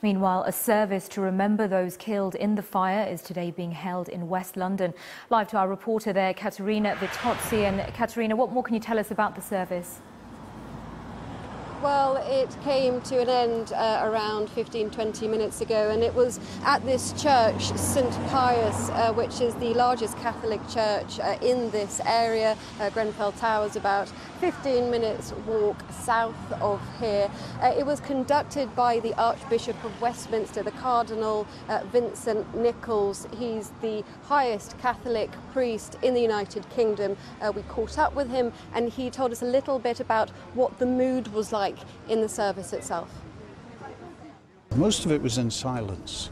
Meanwhile, a service to remember those killed in the fire is today being held in West London. Live to our reporter there, Katerina Vittozzi. And Katerina, what more can you tell us about the service? Well, it came to an end around 15-20 minutes ago, and it was at this church, St Pius, which is the largest Catholic church in this area. Grenfell Tower is about 15 minutes walk south of here. It was conducted by the Archbishop of Westminster, the Cardinal Vincent Nichols. He's the highest Catholic priest in the United Kingdom. We caught up with him, and he told us a little bit about what the mood was like in the service itself. Most of it was in silence,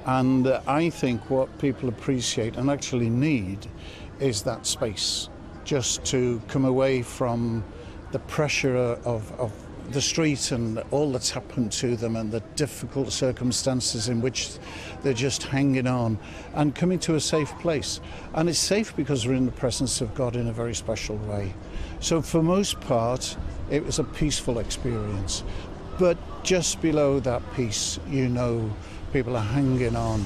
and I think what people appreciate and actually need is that space just to come away from the pressure of the street and all that's happened to them and the difficult circumstances in which they're just hanging on, and coming to a safe place. And it's safe because we're in the presence of God in a very special way. So for most part it was a peaceful experience, but just below that peace, you know, people are hanging on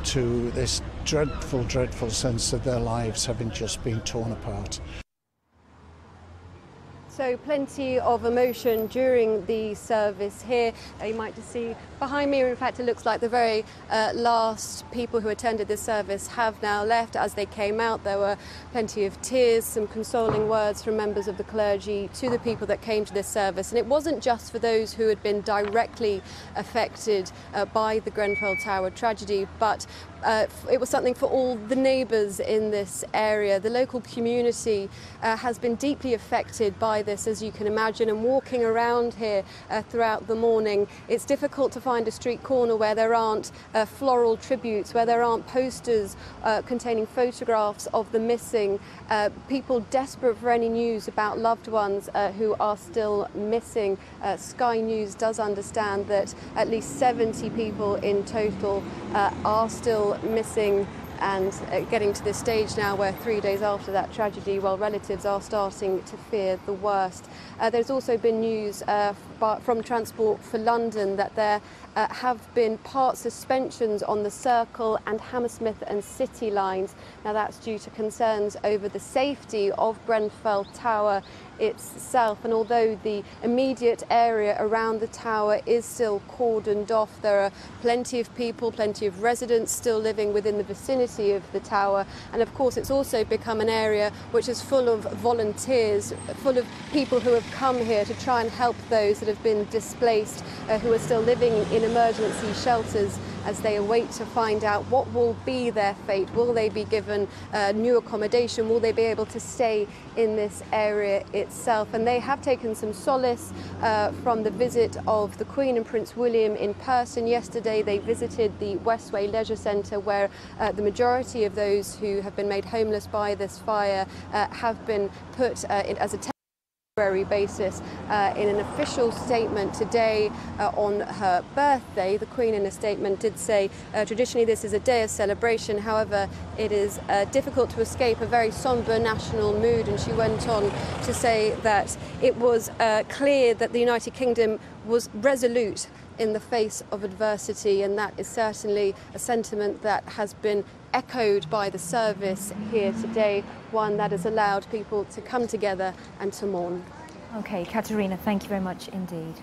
to this dreadful sense of their lives having just been torn apart. So plenty of emotion during the service here. You might just see behind me, in fact, it looks like the very last people who attended this service have now left. As they came out, there were plenty of tears, some consoling words from members of the clergy to the people that came to this service. And it wasn't just for those who had been directly affected by the Grenfell Tower tragedy, but it was something for all the neighbours in this area. The local community has been deeply affected by this, as you can imagine, and walking around here throughout the morning, it's difficult to find a street corner where there aren't floral tributes, where there aren't posters containing photographs of the missing, people desperate for any news about loved ones who are still missing. Sky News does understand that at least 70 people in total are still missing, and getting to this stage now where 3 days after that tragedy, well, relatives are starting to fear the worst. There's also been news from Transport for London that there have been part suspensions on the Circle and Hammersmith and City lines. Now that's due to concerns over the safety of Grenfell Tower itself, and although the immediate area around the tower is still cordoned off, there are plenty of people, plenty of residents still living within the vicinity of the tower. And of course it's also become an area which is full of volunteers, full of people who have come here to try and help those that have been displaced, who are still living in emergency shelters as they await to find out what will be their fate. Will they be given new accommodation? Will they be able to stay in this area itself? And they have taken some solace from the visit of the Queen and Prince William in person. Yesterday they visited the Westway Leisure Centre, where the majority of those who have been made homeless by this fire have been put as a temporary basis. In an official statement today on her birthday, the Queen in a statement did say traditionally this is a day of celebration, however it is difficult to escape a very sombre national mood, and she went on to say that it was clear that the United Kingdom was resolute in the face of adversity, and that is certainly a sentiment that has been echoed by the service here today, one that has allowed people to come together and to mourn. Okay, Katerina, thank you very much indeed.